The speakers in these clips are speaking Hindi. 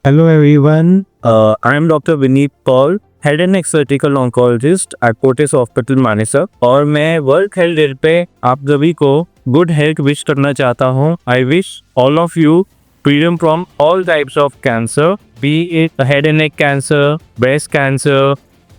Hello everyone, I am Dr. Vineet Paul, head and neck surgical oncologist at कोटिस हॉस्पिटल मानेसर और मैं वर्ल्ड हेल्थ डे पे आप सभी को गुड हेल्थ विश करना चाहता हूँ। I wish all of you freedom from all types of cancer, B it head and neck cancer, breast cancer,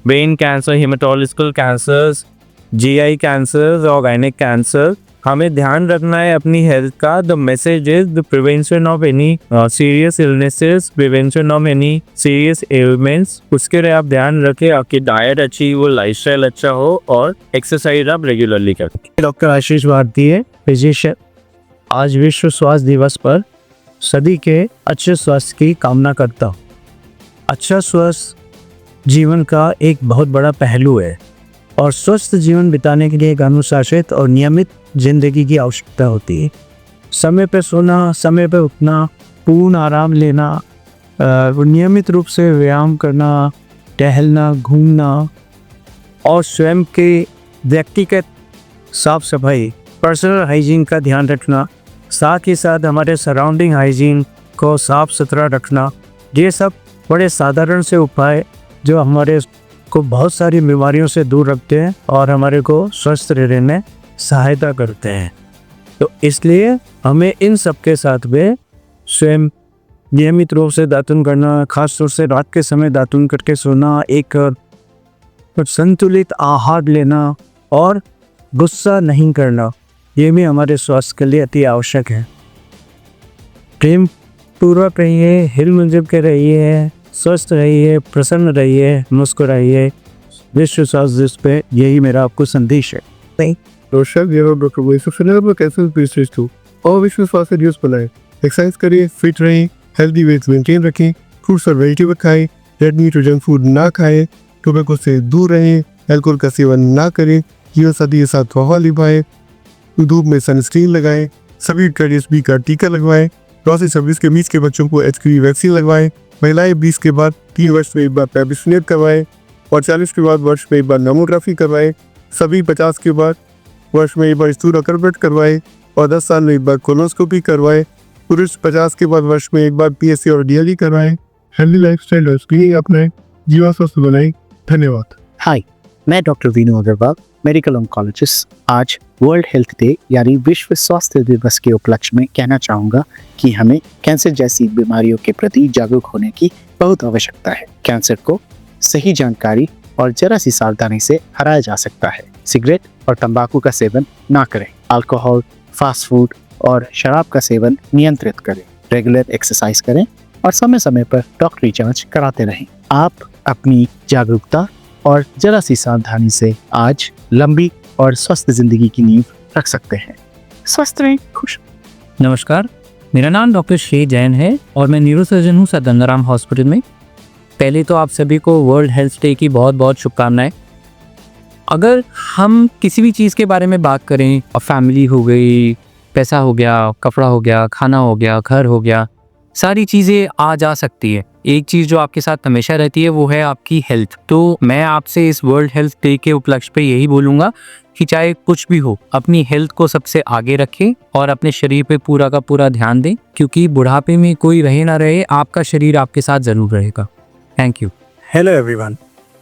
brain cancer, haematological cancers, GI cancers, organic cancer. हमें ध्यान रखना है अपनी हेल्थ का। The message is the prevention of any serious illnesses, prevention of any serious elements. उसके लिए आप ध्यान रखें, आपकी डाइट अच्छी हो, लाइफस्टाइल अच्छा हो और एक्सरसाइज आप रेगुलरली करें। डॉक्टर आशीष भारतीय, फिजिशियन। आज विश्व स्वास्थ्य दिवस पर सभी के अच्छे स्वास्थ्य की कामना करता हूँ। अच्छा स्वास्थ्य जीवन का एक बहुत बड़ा पहलू है और स्वस्थ जीवन बिताने के लिए एक अनुशासित और नियमित जिंदगी की आवश्यकता होती है। समय पे सोना, समय पे उठना, पूर्ण आराम लेना, नियमित रूप से व्यायाम करना, टहलना, घूमना और स्वयं के व्यक्तिगत साफ सफाई, पर्सनल हाइजीन का ध्यान रखना, साथ ही साथ हमारे सराउंडिंग हाइजीन को साफ सुथरा रखना, ये सब बड़े साधारण से उपाय जो हमारे को बहुत सारी बीमारियों से दूर रखते हैं और हमारे को स्वस्थ रहने में सहायता करते हैं। तो इसलिए हमें इन सब के साथ में स्वयं नियमित रूप से दातुन करना, खास तौर से रात के समय दातुन करके सोना, एक संतुलित आहार लेना और गुस्सा नहीं करना, ये भी हमारे स्वास्थ्य के लिए अति आवश्यक है। प्रेम पूर्वक रहिए, हिल मिल के रहिए, स्वस्थ रहिए, प्रसन्न रहिए, मुस्कुराइए। विश्व स्वास्थ्य दिवस पे यही मेरा आपको संदेश है। नमस्कार, ये डॉक्टर वैसे फिलहाल कैंसर पेशेंट हूँ और विश्व स्वास्थ्य दिवस बनाए। एक्सरसाइज करें, फिट रहें, हेल्दी वेट मेंटेन रखें, फ्रूट्स और वेजिटेबल खाएं, रेड मीट और जंक फूड ना खाएं, टोबैको से दूर रहें, अल्कोहल का सेवन ना करें, जीवन साथी के साथ वफा निभाएं, धूप में सनस्क्रीन लगाएं, सभी TB का टीका लगवाएं, 9 से 26 के बीच के बच्चों को HPV वैक्सीन लगवाएं, महिलाएं 20 के बाद 3 वर्ष में एक बार पैबिस्नेट करवाएं और 40 के बाद वर्ष में एक बार मेमोग्राफी करवाएं, सभी 50 के बाद वर्ष में एक बार स्थूलकर्कट करवाएं और 10 साल में एक बार कोलोनोस्कोपी करवाएं, पुरुष 50 के बाद वर्ष में एक बार PSA और DLE करवाएं, हेल्दी लाइफस्टाइल और स्क्रीनिंग अपनाएं, जीवन स्वस्थ बनाएं। धन्यवाद। हाय, मैं doctor Vinu Agarwal, medical oncologist. आज वर्ल्ड हेल्थ डे यानी विश्व स्वास्थ्य दिवस के उपलक्ष्य में कहना चाहूँगा कि हमें कैंसर जैसी बीमारियों के प्रति जागरूक होने की बहुत आवश्यकता है। कैंसर को सही जानकारी और जरा सी सावधानी से हराया जा सकता है। सिगरेट और तंबाकू का सेवन ना करें। अल्कोहल, फास्ट फूड और शराब का सेवन नियंत्रित करें। रेगुलर एक्सरसाइज करें और समय समय पर डॉक्टरी जांच कराते रहें। आप अपनी जागरूकता और जरा सी सावधानी से आज लंबी और स्वस्थ जिंदगी की नींव रख सकते हैं। स्वस्थ रहें, खुश। नमस्कार, मेरा नाम डॉक्टर श्री जैन है और मैं न्यूरोसर्जन हूँ सदनराम हॉस्पिटल में। पहले तो आप सभी को वर्ल्ड हेल्थ डे की बहुत बहुत शुभकामनाएं। अगर हम किसी भी चीज़ के बारे में बात करें, फैमिली हो गई, पैसा हो गया, कपड़ा हो गया, खाना हो गया, घर हो गया, सारी चीज़ें आ जा सकती है। एक चीज़ जो आपके साथ हमेशा रहती है वो है आपकी हेल्थ। तो मैं आपसे इस वर्ल्ड हेल्थ डे के उपलक्ष्य पे यही बोलूँगा कि चाहे कुछ भी हो, अपनी हेल्थ को सबसे आगे रखें और अपने शरीर पे पूरा का पूरा ध्यान दें, क्योंकि बुढ़ापे में कोई रहे ना रहे, आपका शरीर आपके साथ ज़रूर रहेगा। Thank you. Hello everyone.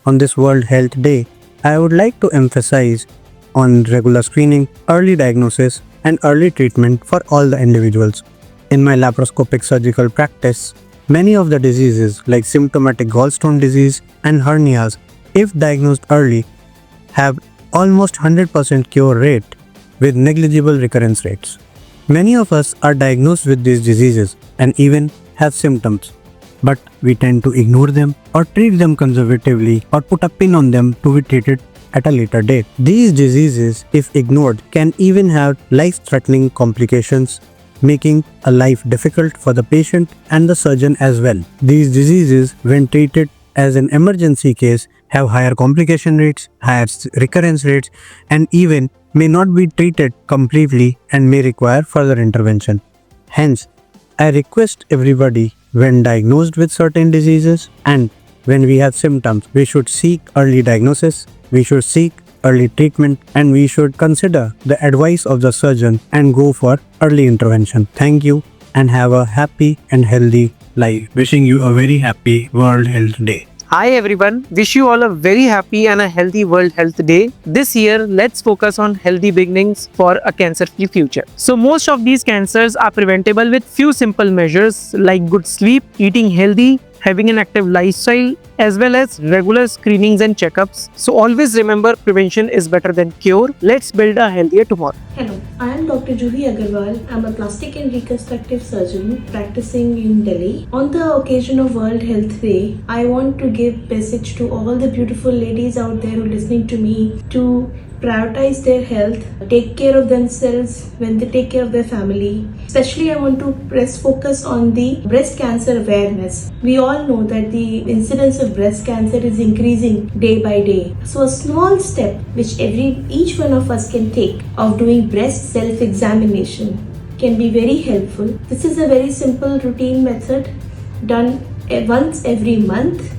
On this World Health Day, I would like to emphasize on regular screening, early diagnosis and early treatment for all the individuals. In my laparoscopic surgical practice, many of the diseases like symptomatic gallstone disease and hernias, if diagnosed early, have almost 100% cure rate with negligible recurrence rates. Many of us are diagnosed with these diseases and even have symptoms, but we tend to ignore them or treat them conservatively or put a pin on them to be treated at a later date. These diseases, if ignored, can even have life-threatening complications, making a life difficult for the patient and the surgeon as well. These diseases, when treated as an emergency case, have higher complication rates, higher recurrence rates, and even may not be treated completely and may require further intervention. Hence, I request everybody, when diagnosed with certain diseases and when we have symptoms, we should seek early diagnosis, we should seek early treatment, and we should consider the advice of the surgeon and go for early intervention. Thank you and have a happy and healthy live. Wishing you a very happy World Health Day. Hi everyone, wish you all a very happy and a healthy World Health Day. This year, let's focus on healthy beginnings for a cancer-free future. So most of these cancers are preventable with few simple measures like good sleep, eating healthy, having an active lifestyle, as well as regular screenings and checkups. So always remember, prevention is better than cure. Let's build a healthier tomorrow. Hello, I am Dr. Juhi Agarwal. I am a plastic and reconstructive surgeon practicing in Delhi. On the occasion of World Health Day, I want to give message to all the beautiful ladies out there who are listening to me to prioritize their health, take care of themselves when they take care of their family. Especially I want to press focus on the breast cancer awareness. We all know that the incidence of breast cancer is increasing day by day. So a small step which each one of us can take of doing breast self-examination can be very helpful. This is a very simple routine method done once every month.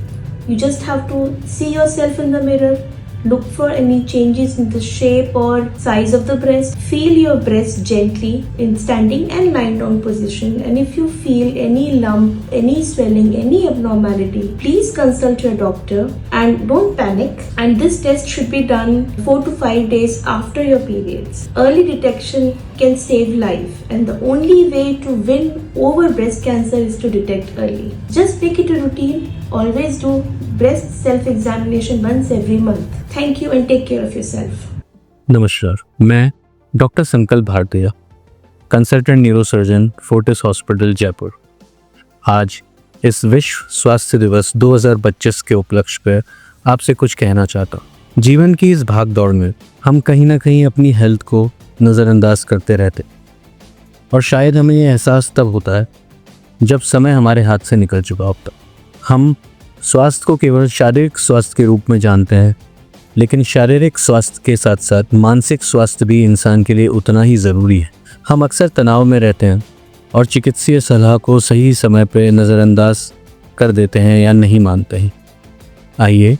You just have to see yourself in the mirror, look for any changes in the shape or size of the breast. Feel your breast gently in standing and lying down position. And if you feel any lump, any swelling, any abnormality, please consult your doctor and don't panic. And this test should be done 4 to 5 days after your periods. Early detection can save life, and the only way to win over breast cancer is to detect early. Just make it a routine. Always do breast self-examination once every month. Thank you and take care of yourself. नमस्कार, मैं डॉक्टर संकल्प भारतीय, consultant neurosurgeon, Fortis hospital Jaipur. आज इस विश्व स्वास्थ्य दिवस 2025 के उपलक्ष्य पर आपसे कुछ कहना चाहता हूँ। जीवन की इस भाग दौड़ में हम कहीं ना कहीं अपनी हेल्थ को नज़रअंदाज करते रहते, और शायद हमें ये एहसास तब होता है जब समय हमारे हाथ से निकल चुका होता। हम स्वास्थ्य को केवल शारीरिक स्वास्थ्य के रूप में जानते हैं, लेकिन शारीरिक स्वास्थ्य के साथ साथ मानसिक स्वास्थ्य भी इंसान के लिए उतना ही ज़रूरी है। हम अक्सर तनाव में रहते हैं और चिकित्सीय सलाह को सही समय पर नज़रअंदाज कर देते हैं या नहीं मानते हैं। आइए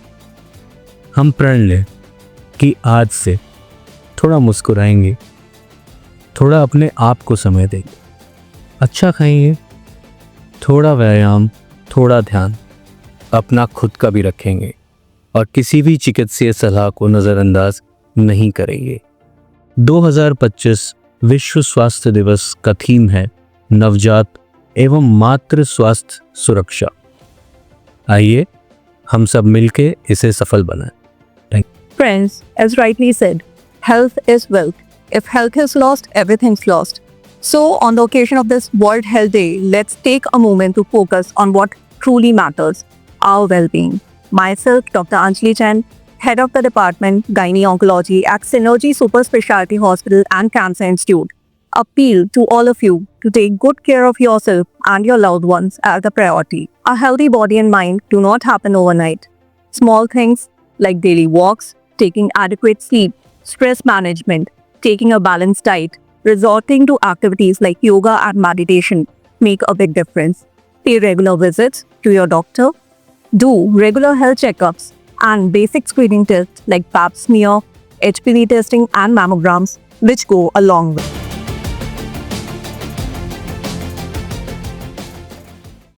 हम प्रण लें कि आज से थोड़ा मुस्कुराएंगे, थोड़ा अपने आप को समय देंगे, अच्छा खाएंगे, थोड़ा व्यायाम, थोड़ा ध्यान, अपना खुद का भी रखेंगे और किसी भी चिकित्सीय सलाह को नज़रअंदाज नहीं करेंगे। 2025 विश्व स्वास्थ्य दिवस का थीम है नवजात एवं मातृ स्वास्थ्य सुरक्षा। आइए हम सब मिलके इसे सफल बनाएं। Friends, as rightly said, health is wealth. If health is lost, everything's lost. So, on the occasion of this World Health Day, let's take a moment to focus on what truly matters, our well-being. Myself, Dr. Anjali Chen, Head of the Department, Gynae Oncology at Synergy Super Specialty Hospital and Cancer Institute, appeal to all of you to take good care of yourself and your loved ones as a priority. A healthy body and mind do not happen overnight. Small things like daily walks, taking adequate sleep, stress management, taking a balanced diet, resorting to activities like yoga and meditation make a big difference. Pay regular visits to your doctor, do regular health checkups and basic screening tests like pap smear, HPV testing and mammograms, which go a long way.